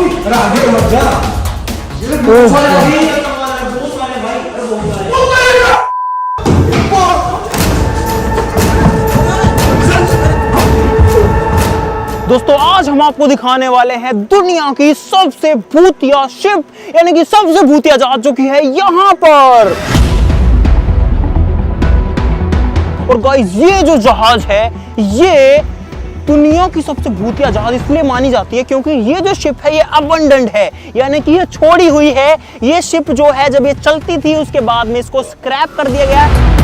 अरे आगे मत जा। दोस्तों आज हम आपको दिखाने वाले हैं दुनिया की सबसे भूतिया शिप, यानी कि सबसे भूतिया जहाज जो कि है यहाँ पर। और गाइस ये जो जहाज है ये दुनिया की सबसे भूतिया जहाज इसलिए मानी जाती है क्योंकि ये जो शिप है ये अबंडेंट है, यानी कि ये छोड़ी हुई है। ये शिप जो है जब ये चलती थी उसके बाद में इसको स्क्रैप कर दिया गया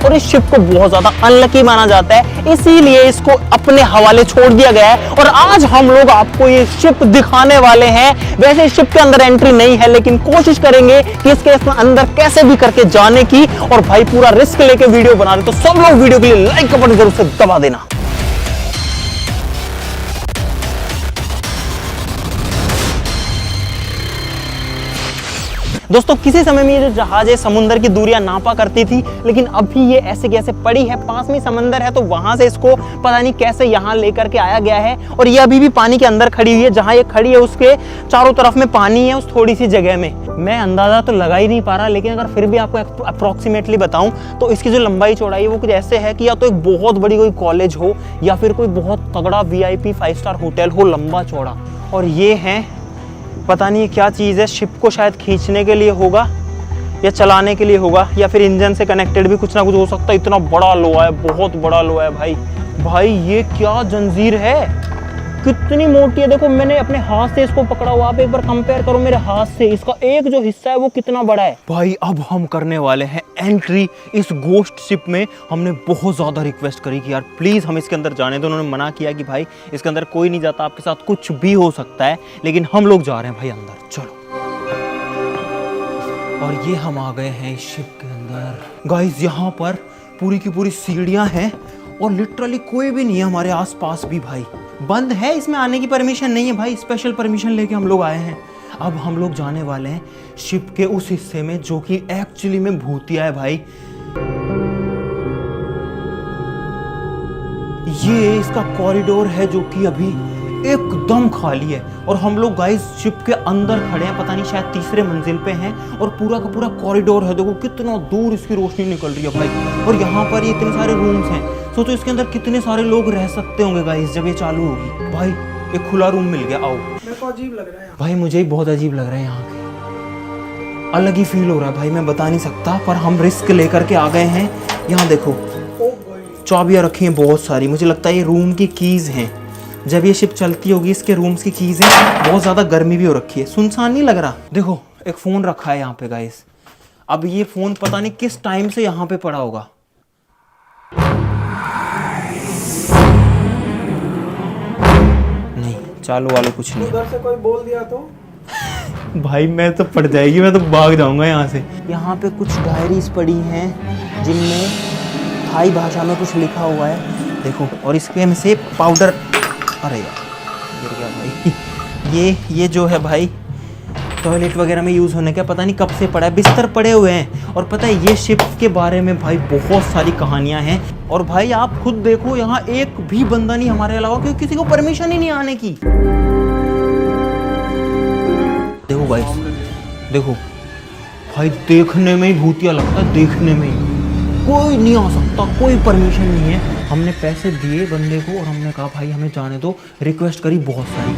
और इस शिप को बहुत ज्यादा अनलकी माना जाता है, इसीलिए इसको अपने हवाले छोड़ दिया गया है। और आज हम लोग आपको ये शिप दिखाने वाले हैं। वैसे इस शिप के अंदर एंट्री नहीं है, लेकिन कोशिश करेंगे कि इसके अंदर कैसे भी करके जाने की। और भाई पूरा रिस्क लेके वीडियो बना रहे, तो सब लोग वीडियो के लिए लाइक का बटन जरूर से दबा देना। दोस्तों किसी समय में ये जो जहाज है समुद्र की दूरियां नापा करती थी, लेकिन अभी ये ऐसे कैसे पड़ी है, पास में समंदर है, तो वहां से इसको पता नहीं कैसे यहाँ लेकर के आया गया है। और ये अभी भी पानी के अंदर खड़ी हुई है। जहां ये खड़ी है उसके चारों तरफ में पानी है, उस थोड़ी सी जगह में। मैं अंदाजा तो लगा ही नहीं पा रहा, लेकिन अगर फिर भी आपको अप्रोक्सीमेटली बताऊं तो इसकी जो लंबाई चौड़ाई है वो कुछ ऐसे है कि या तो एक बहुत बड़ी कोई कॉलेज हो या फिर कोई बहुत तगड़ा VIP 5 स्टार होटल हो, लंबा चौड़ा। और ये है पता नहीं क्या चीज़ है, शिप को शायद खींचने के लिए होगा या चलाने के लिए होगा या फिर इंजन से कनेक्टेड भी कुछ ना कुछ हो सकता है। इतना बड़ा लोहा है, बहुत बड़ा लोहा है भाई। भाई ये क्या जंजीर है, कितनी मोटी है। देखो मैंने अपने हाथ से इसको पकड़ा हुआ, आप एक बार कंपेयर करो मेरे हाथ से, इसका एक जो हिस्सा है वो कितना बड़ा है। भाई अब हम करने वाले हैं एंट्री इस गोस्ट शिप में। हमने बहुत ज्यादा रिक्वेस्ट करी कि यार प्लीज हम इसके अंदर जाने दो। उन्होंने मना किया कि भाई इसके अंदर कोई नहीं जाता, आपके साथ कुछ भी हो सकता है। लेकिन हम लोग जा रहे हैं भाई अंदर, चलो। और ये हम आ गए हैं इस शिप के अंदर। गाइस यहाँ पर पूरी की पूरी सीढ़ियां हैं और लिटरली कोई भी नहीं है हमारे आसपास भी। भाई बंद है, इसमें आने की परमिशन नहीं है भाई, स्पेशल परमिशन लेके हम लोग आए हैं। अब हम लोग जाने वाले हैं शिप के उस हिस्से में जो कि एक्चुअली में भूतिया है भाई। ये इसका कॉरिडोर है जो कि अभी एकदम खाली है और हम लोग गाइस शिप के अंदर खड़े हैं, पता नहीं शायद तीसरे मंजिल पे हैं। और पूरा का पूरा कॉरिडोर है, देखो कितना दूर इसकी रोशनी निकल रही है भाई। और यहाँ पर ये इतने सारे रूम्स हैं, सोचो इसके अंदर कितने सारे लोग रह सकते होंगे गाइस जब ये चालू होगी। भाई एक खुला रूम मिल गया, आओ। मेरे को अजीब लग रहा है भाई, मुझे ही बहुत अजीब लग रहा है। यहाँ के अलग ही फील हो रहा है भाई, मैं बता नहीं सकता। पर हम रिस्क लेकर के आ गए हैं। यहाँ देखो चाबियाँ रखी हैं बहुत सारी, मुझे लगता है ये रूम की कीज हैं। जब ये शिप चलती होगी इसके रूम्स की कीज हैं। बहुत ज़्यादा गर्मी भी हो रखी है, सुनसान नहीं लग रहा। देखो एक फ़ोन रखा है यहाँ पे गाइस। अब ये फ़ोन पता नहीं किस टाइम से यहाँ पे पड़ा होगा। नहीं चालू वाले कुछ नहीं। उधर से कोई बोल दिया तो भाई मैं तो पड़ जाएगी, मैं तो भाग जाऊंगा यहाँ से। यहाँ पे कुछ डायरीज पड़ी हैं जिनमें थाई भाषा में कुछ लिखा हुआ है, देखो। और इसके में से पाउडर, अरे यार गिर गया भाई। ये जो है भाई टॉयलेट वगैरह में यूज़ होने का पता नहीं कब से पड़ा है, बिस्तर पड़े हुए हैं। और पता है ये शिप के बारे में भाई बहुत सारी कहानियाँ हैं। और भाई आप खुद देखो यहाँ एक भी बंदा नहीं हमारे अलावा, क्योंकि किसी को परमिशन ही नहीं आने की। देखो भाई, देखो भाई, देखने में ही भूतिया लगता है, देखने में ही। कोई नहीं आ सकता, कोई परमिशन नहीं है। हमने पैसे दिए बंदे को और हमने कहा भाई हमें जाने दो, रिक्वेस्ट करी बहुत सारी।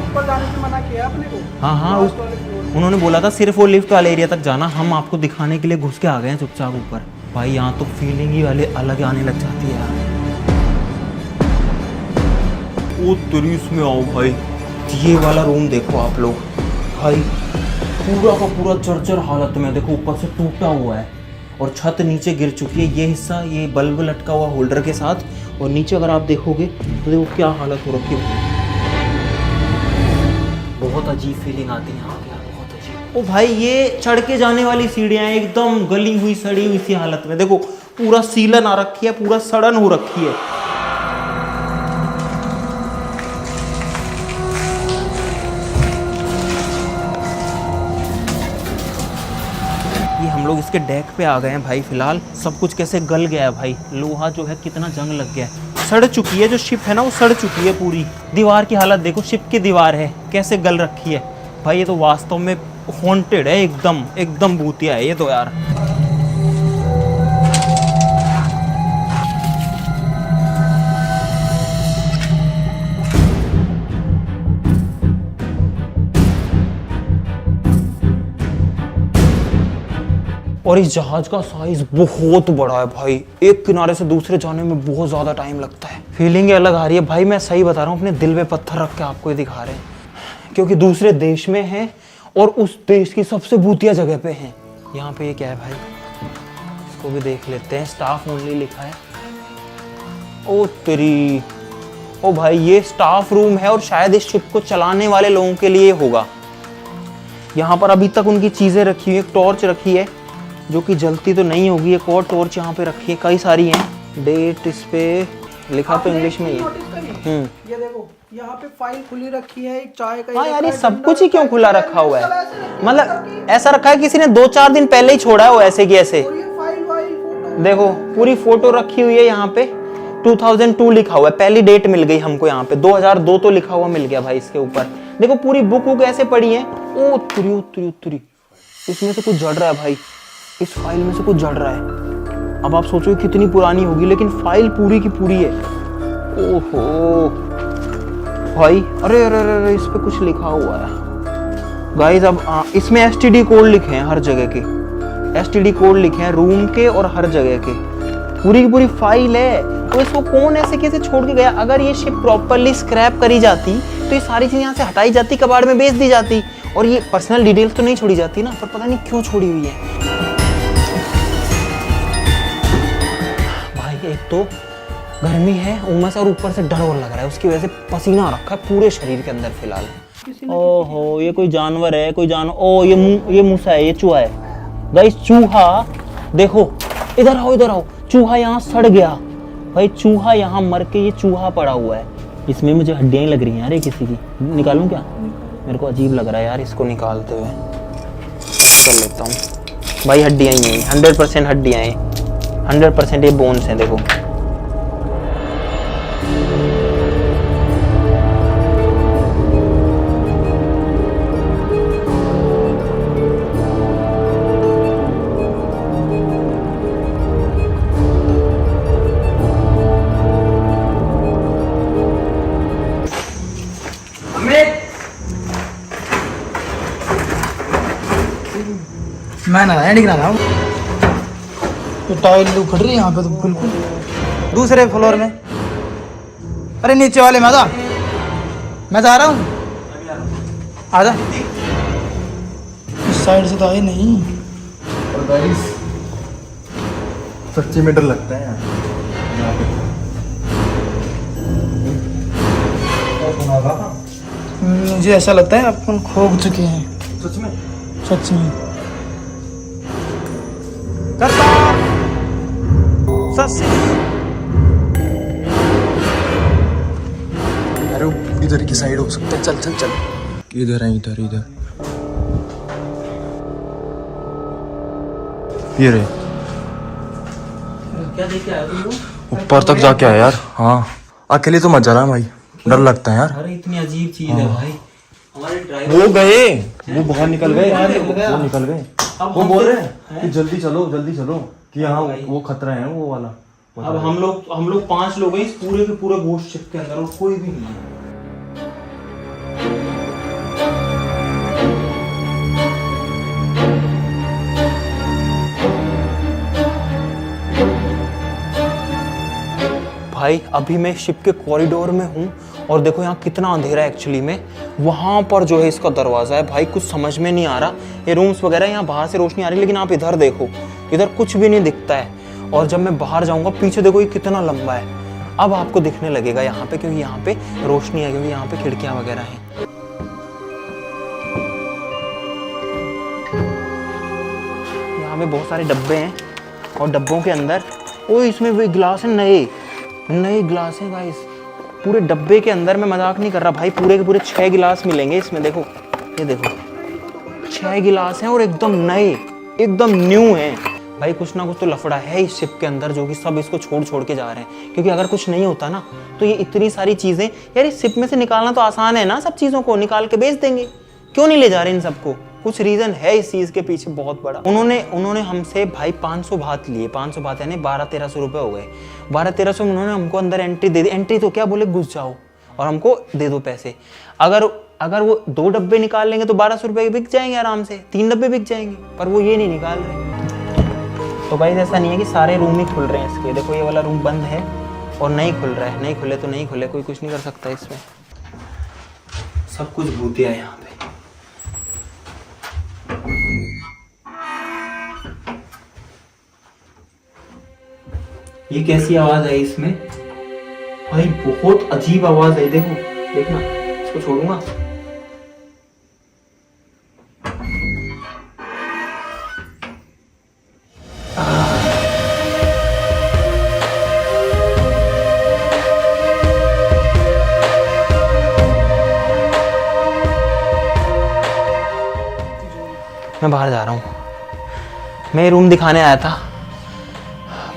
ऊपर जाने से मना किया आपने को? हाँ उन्होंने बोला था सिर्फ वो लिफ्ट वाले एरिया तक जाना। हम आपको दिखाने के लिए घुस के आ गए हैं चुपचाप ऊपर। भाई यहाँ तो फीलिंग ही वाले अलग आने लग जाती है यार। ओ तरीस में आओ भाई, ये वाला रूम देखो आप लोग भाई, पूरा का पूरा जर्जर हालत में। देखो ऊपर से टूटा हुआ है और छत नीचे गिर चुकी है। ये हिस्सा, ये बल्ब लटका हुआ होल्डर के साथ, और नीचे अगर आप देखोगे तो देखो क्या हालत हो रखी है। बहुत अजीब फीलिंग आती है यहाँ पे, बहुत अजीब। ओ भाई ये चढ़ के जाने वाली सीढ़ियाँ एकदम गली हुई सड़ी हुई सी हालत में। देखो पूरा सीलन आ रखी है, पूरा सड़न हो रखी है। इसके डेक पे आ गए हैं भाई। फिलहाल सब कुछ कैसे गल गया है भाई, लोहा जो है कितना जंग लग गया है, सड़ चुकी है जो शिप है ना वो सड़ चुकी है पूरी। दीवार की हालत देखो, शिप की दीवार है कैसे गल रखी है भाई। ये तो वास्तव में हॉन्टेड है, एकदम एकदम भूतिया है ये तो यार। और इस जहाज का साइज बहुत बड़ा है भाई, एक किनारे से दूसरे जाने में बहुत ज्यादा टाइम लगता है। फीलिंग अलग आ रही है भाई, मैं सही बता रहा हूँ, अपने दिल पे पत्थर रख के आपको ये दिखा रहे हैं, क्योंकि दूसरे देश में है और उस देश की सबसे भूतिया जगह पे हैं। यहाँ पे ये क्या है भाई, इसको भी देख लेते हैं। स्टाफ ओनली लिखा है। ओ तेरी, ओ भाई ये स्टाफ रूम है और शायद इस शिप को चलाने वाले लोगों के लिए होगा। यहाँ पर अभी तक उनकी चीजें रखी हुई, एक टॉर्च रखी है जो कि जलती तो नहीं होगी, एक और टॉर्च यहाँ पे रखी है, कई सारी हैं। डेट इस पे लिखा तो इंग्लिश में ही है। ये देखो यहाँ पे फाइल खुली रखी है, एक चाय का। हाँ यार ये सब कुछ ही क्यों खुला रखा हुआ है, मतलब ऐसा रखा है किसी ने 2-4 दिन पहले ही छोड़ा है वो ऐसे की ऐसे। देखो पूरी फोटो रखी हुई है यहाँ पे, 2002 लिखा हुआ है, पहली डेट मिल गई हमको यहाँ पे, 2002 तो लिखा हुआ मिल गया भाई इसके ऊपर। देखो पूरी बुक ऐसे पड़ी है। ओ तुरी तुरी तुरी, इसमें से कुछ जड़ रहा है भाई, इस फाइल में से कुछ जड़ रहा है। अब आप सोचो कितनी पुरानी होगी, लेकिन फाइल पूरी की पूरी है। ओहो भाई, अरे अरे अरे इस पे कुछ लिखा हुआ है गाइस। अब इसमें एसटीडी कोड लिखे हैं, हर जगह के एसटीडी कोड लिखे हैं, रूम के और हर जगह के, पूरी की पूरी फाइल है। तो इसको कौन ऐसे कैसे छोड़ के गया? अगर ये शिप प्रॉपरली स्क्रैप करी जाती तो ये सारी चीजें यहाँ से हटाई जाती, कबाड़ में बेच दी जाती, और ये पर्सनल डिटेल्स तो नहीं छोड़ी जाती ना, पर पता नहीं क्यों छोड़ी हुई है। एक तो गर्मी है, उमस, और ऊपर से डर और लग रहा है, उसकी वजह से पसीना आ रखा है पूरे शरीर के अंदर फिलहाल। ओहो ये कोई जानवर है, कोई जानवर। ओ ये मूसा है, ये चूहा है गाइस, चूहा। देखो इधर आओ इधर आओ, चूहा यहाँ सड़ गया भाई, चूहा यहाँ मर के ये चूहा पड़ा हुआ है। इसमें मुझे हड्डियां लग रही हैं यार, ये किसी की निकालूं क्या? मेरे को अजीब लग रहा है यार इसको निकालते हुए, कर लेता हूँ भाई। हड्डियां ही हैं, 100% हड्डियां हैं, 100% ये बोन्स हैं। देखो मैं ना दिख रहा था, टाइल उखड़ रही है यहाँ पे तो बिल्कुल। दूसरे फ्लोर में, अरे नीचे वाले में आ जा, मैं जा रहा हूँ, आ जा। इस साइड से तो आए नहीं। और गाइस सच्ची में डर लगता है यहाँ पे। मुझे ऐसा लगता है अपन खो चुके हैं सच में। सच में। करता अरे वो इधर की साइड हो सकता है, चल चल चल। इधर है, इधर इधर ये रहे। क्या देख के आया तुम लोग? ऊपर तक जाके आया यार। हाँ अकेले तो मत जाना भाई, डर लगता है यार। अरे इतनी अजीब चीज है भाई। हमारे ड्राइवर वो गए, वो बाहर निकल गए, वो निकल गए। वो बोल रहे हैं कि जल्दी चलो कि यहाँ वो खतरा है वो वाला। अब हम लोग 5 लोग हैं इस पूरे के पूरे घोस्ट शिप के अंदर, और कोई भी नहीं है। भाई अभी मैं शिप के कॉरिडोर में हूँ और देखो यहाँ कितना अंधेरा है एक्चुअली में। वहाँ पर जो है इसका दरवाज़ा है भाई, कुछ समझ में नहीं आ रहा। ये रूम्स वगैरह यहाँ बाहर से रोशनी आ रही है, लेकिन आप इधर देखो, इधर कुछ भी नहीं दिखता है। और जब मैं बाहर जाऊँगा, पीछे देखो ये कितना लंबा है। अब आपको दिखने लगेगा यहाँ पे, क्योंकि यहाँ पे रोशनी है, क्योंकि यहाँ पे खिड़कियाँ वगैरह हैं। यहाँ पे बहुत सारे डब्बे हैं और डब्बों के अंदर ओ इसमें वो गिलास है, नए गिलास हैं गाइस पूरे डब्बे के अंदर। मैं मजाक नहीं कर रहा भाई, पूरे के पूरे 6 गिलास मिलेंगे इसमें। देखो ये देखो 6 गिलास हैं और एकदम नए, एकदम न्यू है। भाई कुछ ना कुछ तो लफड़ा है इस शिप के अंदर, जो कि सब इसको छोड़ छोड़ के जा रहे हैं। क्योंकि अगर कुछ नहीं होता ना तो ये इतनी सारी चीजें, यार इस शिप में से निकालना तो आसान है ना, सब चीजों को निकाल के बेच देंगे। क्यों नहीं ले जा रहे इन सबको? कुछ रीजन है इस चीज के पीछे बहुत बड़ा। उन्होंने हमसे भाई 500 बात लिए, 500 बात यानी 1200-1300 रुपए हो गए। 1200-1300 में उन्होंने हमको अंदर एंट्री दे दी। एंट्री तो क्या, बोले घुस जाओ और हमको दे दो पैसे। अगर वो 2 डब्बे निकाल लेंगे तो 1200 रुपए बिक जाएंगे आराम से, 3 डब्बे बिक जाएंगे, पर वो ये नहीं निकाल रहे। तो भाई ऐसा नहीं है कि सारे रूम ही खुल रहे हैं इसके। देखो ये वाला रूम बंद है और नहीं खुल रहा है, नहीं खुले तो नहीं खुले, कोई कुछ नहीं कर सकता इसमें। सब कुछ भूतिया है यहाँ पे। ये कैसी आवाज है इसमें भाई? बहुत अजीब आवाज है। देखो, देखना, इसको छोड़ूंगा। मैं बाहर जा रहा हूँ। मैं रूम दिखाने आया था,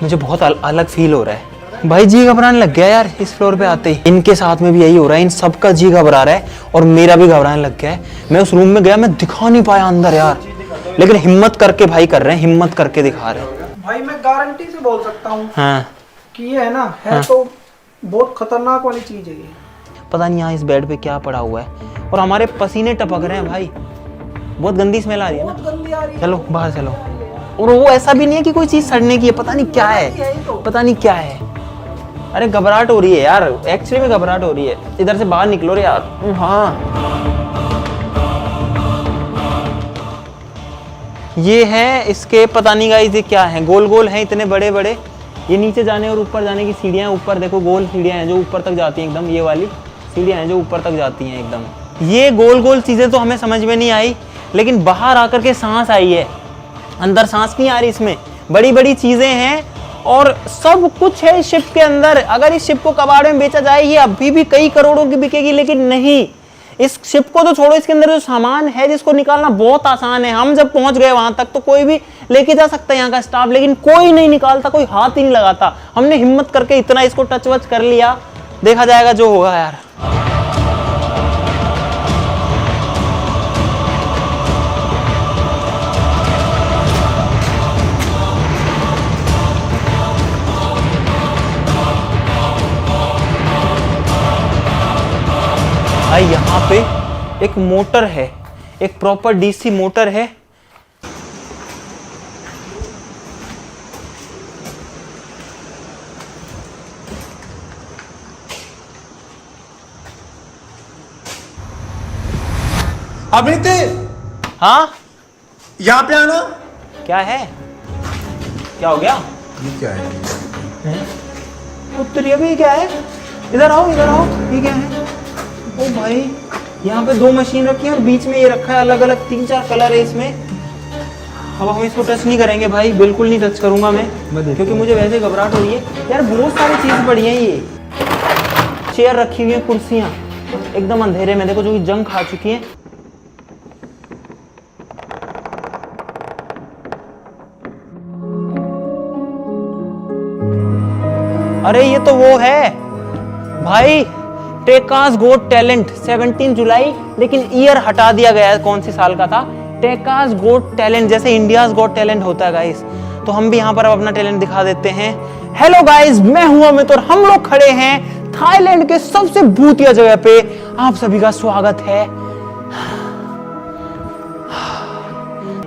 मुझे बहुत अलग फील हो रहा है भाई। जी घबराने लग गया यार इस फ्लोर पे आते ही। इनके साथ में भी यही हो रहा है, इन सबका जी घबरा रहा है और मेरा भी घबराने लग गया है। मैं उस रूम में गया, मैं दिखा नहीं पाया अंदर यार, लेकिन हिम्मत करके भाई कर रहे हैं, हिम्मत करके दिखा रहे हैं। भाई मैं गारंटी से बोल सकता हूँ हाँ कि ये है ना, है तो बहुत खतरनाक वाली चीज है ये। पता नहीं यहाँ इस बेड पे क्या पड़ा हुआ है और हमारे पसीने टपक रहे हैं भाई। बहुत गंदी स्मेल आ रही है ना। चलो बाहर चलो। और वो ऐसा भी नहीं है कि कोई चीज सड़ने की है, पता नहीं क्या है, पता नहीं क्या है। अरे घबराहट हो रही है यार, एक्चुअली में घबराहट हो रही है। इधर से बाहर निकलो रे यार। हाँ ये है इसके, पता नहीं गाइस ये क्या है, गोल गोल हैं इतने बड़े बड़े। ये नीचे जाने और ऊपर जाने की सीढ़ियाँ, ऊपर देखो गोल सीढ़ियाँ हैं जो ऊपर तक जाती हैं एकदम। ये वाली सीढ़ियाँ हैं जो ऊपर तक जाती हैं एकदम। ये गोल गोल चीजें तो हमें समझ में नहीं आई, लेकिन बाहर आकर के सांस आई है। अंदर सांस नहीं आ रही इसमें। बड़ी बड़ी चीजें हैं और सब कुछ है इस शिप के अंदर। अगर इस शिप को कबाड़ में बेचा जाए ये अभी भी कई करोड़ों की बिकेगी, लेकिन नहीं, इस शिप को तो छोड़ो, इसके अंदर जो सामान है जिसको निकालना बहुत आसान है। हम जब पहुंच गए वहां तक तो कोई भी लेके जा सकता है यहाँ का स्टाफ, लेकिन कोई नहीं निकालता, कोई हाथ ही नहीं लगाता। हमने हिम्मत करके इतना इसको टच वच कर लिया, देखा जाएगा जो होगा यार। भाई यहाँ पे एक मोटर है, एक प्रॉपर डीसी मोटर है। अमित, हाँ यहाँ पे आना। क्या है, क्या हो गया? ये क्या है? उत्तर ये भी क्या है? इधर आओ, इधर आओ। ये क्या है? ओ भाई यहाँ पे 2 मशीन रखी है और बीच में ये रखा है, अलग अलग 3-4 कलर है इसमें। अब हम इसको टच नहीं करेंगे भाई, बिल्कुल नहीं टच करूंगा मैं, क्योंकि मुझे वैसे घबराहट हो रही है यार। बहुत सारी चीज पड़ी है। ये चेयर रखी हुई है, कुर्सियां एकदम अंधेरे में, देखो जो कि जंग खा चुकी हैं। अरे ये तो वो है भाई, टेकास गोट टैलेंट 17 जुलाई, लेकिन ईयर हटा दिया गया है, कौन सी साल का था। टेकास गोट टैलेंट, जैसे इंडियाज गोट टैलेंट होता है गाइस, तो हम भी यहाँ पर अब अपना टैलेंट दिखा देते हैं। हेलो गाइस, मैं हूं अमित और हम लोग खड़े हैं थाईलैंड के सबसे भूतिया जगह पे। आप सभी का स्वागत है।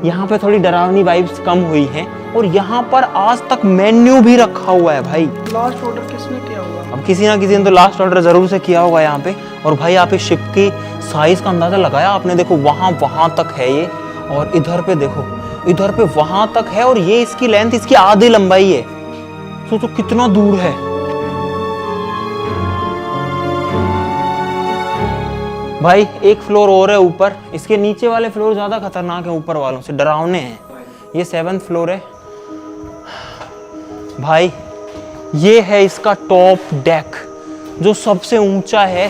यहाँ पे थोड़ी डरावनी वाइब्स कम हुई हैं और यहाँ पर आज तक मेन्यू भी रखा हुआ है भाई। लास्ट ऑर्डर किसने किया होगा? अब किसी ना किसी ने तो लास्ट ऑर्डर जरूर से किया होगा यहाँ पे। और भाई आप इस शिप की साइज का अंदाजा लगाया आपने? देखो वहां तक है ये, और इधर पे देखो, इधर पे वहां तक है, और ये इसकी लेंथ, इसकी आधी लंबाई है। सोचो कितना दूर है भाई। एक फ्लोर और है ऊपर, इसके नीचे वाले फ्लोर ज्यादा खतरनाक है ऊपर वालों से, डरावने हैं। ये 7th फ्लोर है भाई। ये है इसका टॉप डेक जो सबसे ऊंचा है।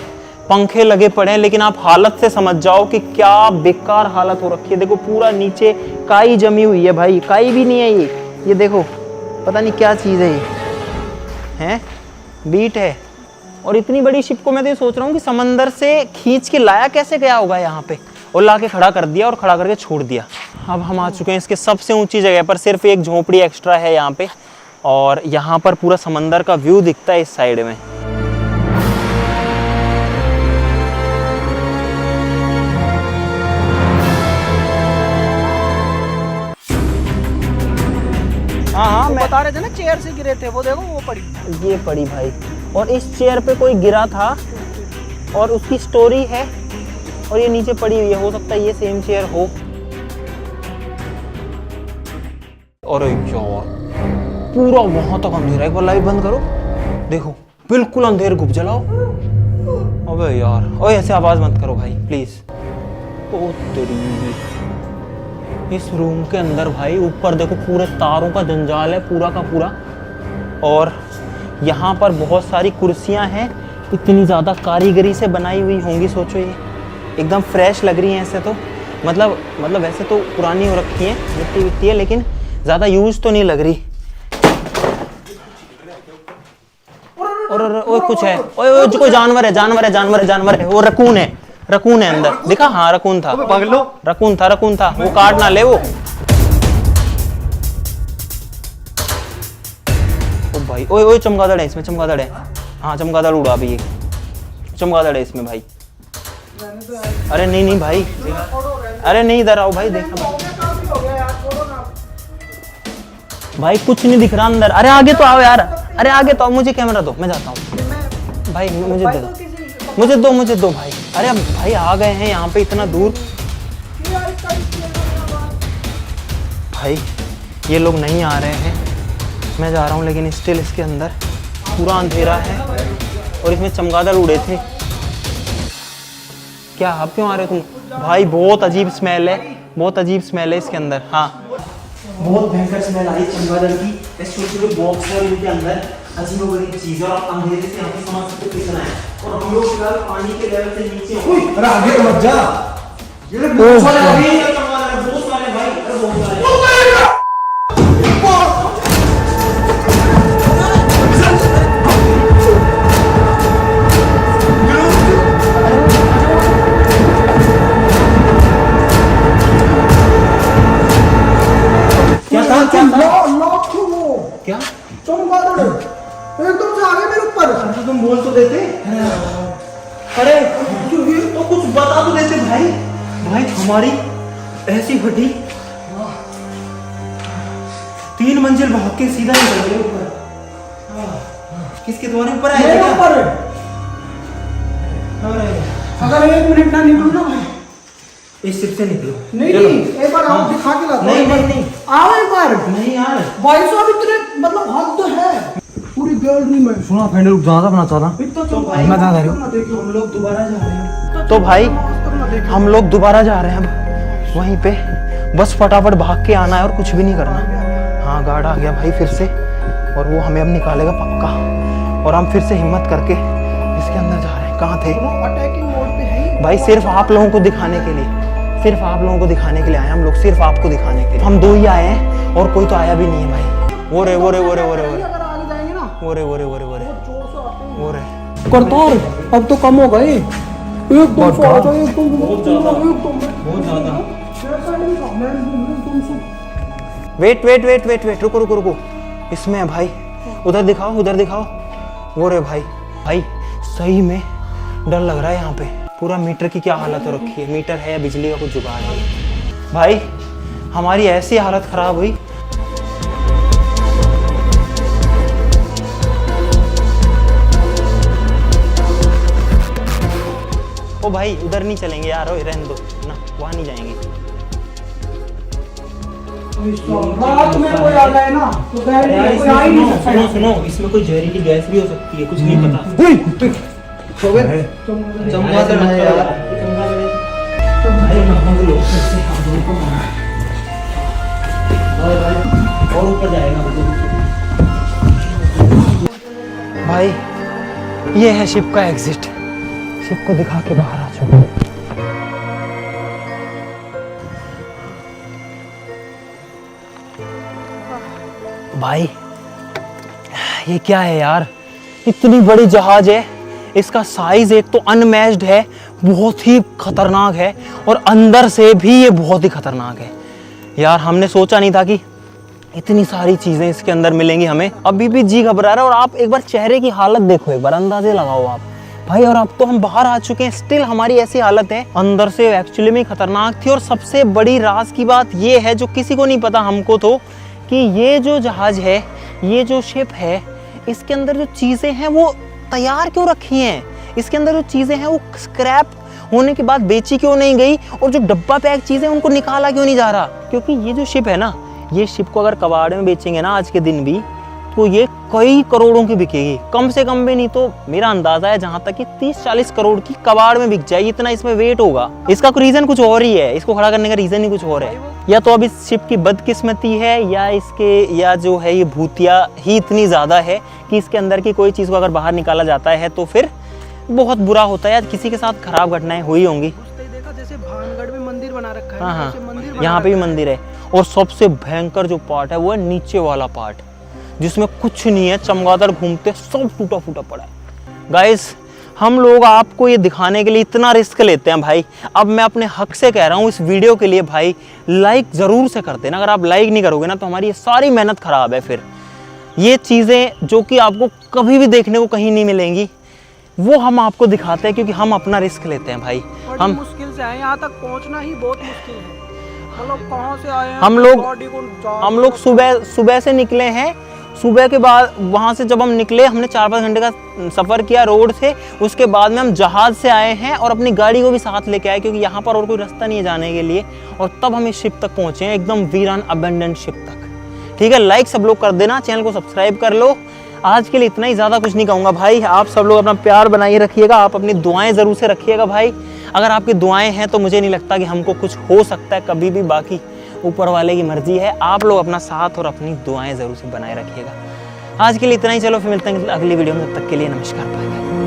पंखे लगे पड़े हैं, लेकिन आप हालत से समझ जाओ कि क्या बेकार हालत हो रखी है। देखो पूरा नीचे काई जमी हुई है भाई, काई भी नहीं है ये देखो, पता नहीं क्या चीज़ है ये, हैं बीट है। और इतनी बड़ी शिप को मैं तो ये सोच रहा हूँ कि समंदर से खींच के लाया कैसे गया होगा यहाँ पे, और ला के खड़ा कर दिया और खड़ा करके छोड़ दिया। अब हम आ चुके हैं इसके सबसे ऊंची जगह पर, सिर्फ एक झोपड़ी एक्स्ट्रा है यहाँ पे, और यहाँ पर पूरा समंदर का व्यू दिखता है इस साइड में। हाँ, मैं बता रहे थे ना चेयर से गिरे थे, वो देखो वो पड़ी। ये पड़ी भाई, और इस चेयर पे कोई गिरा था और उसकी स्टोरी है, और ये नीचे पड़ी हुई है, हो सकता है ये सेम चेयर हो। अरे यार पूरा वहां तक अंधेरा, एक बार लाइट बंद करो, देखो बिल्कुल अंधेर, घुप जलाओ। अबे यार, ओए ऐसे आवाज मत करो भाई प्लीज। ओ तेरी, इस रूम के अंदर भाई ऊपर देखो पूरे तारों का जंजाल है पूरा का पूरा, और यहाँ पर बहुत सारी कुर्सियाँ हैं, इतनी ज़्यादा कारीगरी से बनाई हुई होंगी, सोचो ये एकदम फ्रेश लग रही हैं ऐसे तो, मतलब वैसे तो पुरानी हो रखी है, मिट्टी विट्टी है, लेकिन ज़्यादा यूज तो नहीं लग रही। और कुछ है, ओए कोई जानवर है, वो रकून है अंदर, देखा? हाँ रकून था, रकून था, वो काट ना ले वो। ओ भाई, ओए चमगादड़ है इसमें, चमगादड़ है, हाँ चमगादड़ उड़ा भी, चमगादड़ है इसमें भाई। अरे नहीं भाई, अरे नहीं इधर आओ भाई, देखा भाई कुछ नहीं दिख रहा अंदर। अरे आगे तो आओ यार, अरे आगे तो आओ, मुझे कैमरा दो, मैं जाता हूँ भाई, मुझे दो भाई। अरे अब भाई आ गए हैं यहाँ पे इतना दूर, भाई ये लोग नहीं आ रहे हैं, मैं जा रहा हूँ, लेकिन स्टिल इसके अंदर पूरा अंधेरा है, और इसमें चमगादड़ उड़े थे। क्या आप क्यों आ रहे हो तुम भाई? बहुत अजीब स्मेल है इसके अंदर। हाँ बहुत भयंकर स्मेल आई चमगादड़ की, छोटे बॉक्स है इनके अंदर, अजीब चीज, और आप अंधेरे से यहाँ पे समझ सकते कितना है, और हम लोग फिलहाल पानी के लेवल से नीचे हैं। अरे आगे मत जा, ये बहुत सारे भाई, अरे बहुत सारे। क्या चमगादड़ एकदम से आ गए मेरे ऊपर। तो तुम बोल तो देते, अरे तो कुछ बता तो देते भाई। हमारी ऐसी फटी, 3 मंजिल भाग के सीधा निकल गए ऊपर। किसके तुम्हारे ऊपर आए थे? ऊपर अगर 1 मिनट ना निकलू ना भाई, इस शिप से निकलो। नहीं एक बार आओ, दिखा के लाता। नहीं आओ एक बार। नहीं यार, भाई साहब इतने मतलब हद तो है पूरी गैलरी में। सुना फ्रेंड रुक जा, अपना चाहता तो भाई मैं कहाँ जा रही हूँ? हम लोग दोबारा जा रहे हैं। तो भाई हम लोग दोबारा जा रहे हैं अब वहीं पे, बस फटाफट भाग के आना है और कुछ भी नहीं करना। हाँ गार्ड आ गया भाई फिर से, और वो हमें अब निकालेगा पक्का, और हम फिर से हिम्मत करके इसके अंदर जा रहे हैं। कहाँ थे अटैकिंग मोड पे है भाई? सिर्फ आप लोगों को दिखाने के लिए, सिर्फ आप लोगों को दिखाने के लिए आए हम लोग, सिर्फ आपको दिखाने के लिए। हम 2 ही आए हैं और कोई तो आया भी नहीं है भाई। वो रे अगर आगे जाएंगे ना वो रे जोर से आते हैं करतार। अब तो कम हो गए, एकदम से आ जाओ, एकदम बहुत ज्यादा। वेट रुको, इसमें है भाई, उधर दिखाओ। वो रे भाई सही में डर लग रहा है यहाँ पे। पूरा मीटर की क्या हालत हो रखी है, मीटर है या बिजली का कुछ जुगाड़ है भाई? हमारी ऐसी हालत खराब हुई। ओ भाई उधर नहीं चलेंगे यार, रहने दो ना, वहां नहीं जाएंगे। रात में कोई आ गए ना तो कोई आ ही नहीं सकता। सुनो, इसमें कोई जहरीली गैस भी हो सकती है, कुछ नहीं पता। चमगादड़ है यार। और ऊपर जाएगा भाई। ये है शिप का एग्जिट, शिप को दिखा के बाहर आ चुका। भाई ये क्या है यार, इतनी बड़ी जहाज है, इसका साइज एक तो अनमैच्ड है, बहुत ही खतरनाक है, और अंदर से भी ये बहुत ही खतरनाक है यार। हमने सोचा नहीं था कि इतनी सारी चीजें इसके अंदर मिलेंगी हमें। अभी भी जी घबरा रहा है। और आप एक बार चेहरे की हालत देखो, एक बार अंदाजे लगाओ आप भाई। और अब तो हम बाहर आ चुके हैं, स्टिल हमारी ऐसी हालत है। अंदर से एक्चुअली में खतरनाक थी। और सबसे बड़ी राज की बात ये है, जो किसी को नहीं पता, हमको तो, कि ये जो जहाज है, ये जो शिप है, इसके अंदर जो चीजें हैं वो तैयार क्यों रखी हैं। इसके अंदर जो चीजें हैं वो स्क्रैप होने के बाद बेची क्यों नहीं गई, और जो डब्बा पैक चीजें उनको निकाला क्यों नहीं जा रहा। क्योंकि ये जो शिप है ना, ये शिप को अगर कबाड़ में बेचेंगे ना आज के दिन भी, तो ये कई करोड़ों की बिकेगी, कम से कम भी नहीं तो मेरा अंदाजा है जहां तक कि 30-40 करोड़ की कबाड़ में बिक जाएगी, इतना इसमें वेट होगा। इसका रीजन कुछ और ही है, इसको खड़ा करने का रीजन ही कुछ और है। या तो अब इस शिप की बदकिस्मती है, या जो है ये भूतिया ही इतनी ज्यादा है कि इसके अंदर की कोई चीज को अगर बाहर निकाला जाता है तो फिर बहुत बुरा होता है। या किसी के साथ खराब घटनाएं हुई होंगी। देखा जैसे भानगढ़ में मंदिर बना रखा है, हाँ, मंदिर यहाँ पे भी मंदिर है। और सबसे भयंकर जो पार्ट है वो है नीचे वाला पार्ट, जिसमें कुछ नहीं है, चमगादड़ घूमते, सब टूटा फूटा पड़ा है। गाइस, हम लोग आपको ये दिखाने के लिए इतना रिस्क लेते हैं भाई। अब मैं अपने हक से कह रहा हूँ, इस वीडियो के लिए भाई लाइक जरूर से कर देना। अगर आप लाइक नहीं करोगे ना तो हमारी ये सारी मेहनत खराब है। फिर ये चीजें जो कि आपको कभी भी देखने को कहीं नहीं मिलेंगी, वो हम आपको दिखाते हैं क्योंकि हम अपना रिस्क लेते हैं भाई। हम मुश्किल से आए, यहाँ तक पहुँचना ही बहुत मुश्किल है। मतलब कहाँ से आए हैं, हम लोग सुबह से निकले हैं। सुबह के बाद वहाँ से जब हम निकले, हमने 4-5 घंटे का सफ़र किया रोड से। उसके बाद में हम जहाज़ से आए हैं और अपनी गाड़ी को भी साथ लेके आए, क्योंकि यहाँ पर और कोई रास्ता नहीं है जाने के लिए। और तब हम इस शिप तक पहुँचे हैं, एकदम वीरान अबेंडेंड शिप तक। ठीक है, लाइक सब लोग कर देना, चैनल को सब्सक्राइब कर लो। आज के लिए इतना ही, ज़्यादा कुछ नहीं कहूँगा भाई। आप सब लोग अपना प्यार बनाए रखिएगा, आप अपनी दुआएं ज़रूर से रखिएगा भाई। अगर आपकी दुआएं हैं तो मुझे नहीं लगता कि हमको कुछ हो सकता है कभी भी। बाकी ऊपर वाले की मर्जी है। आप लोग अपना साथ और अपनी दुआएं ज़रूर से बनाए रखिएगा। आज के लिए इतना ही, चलो फिर मिलते हैं अगली वीडियो में। तब तक के लिए नमस्कार, बाय बाय।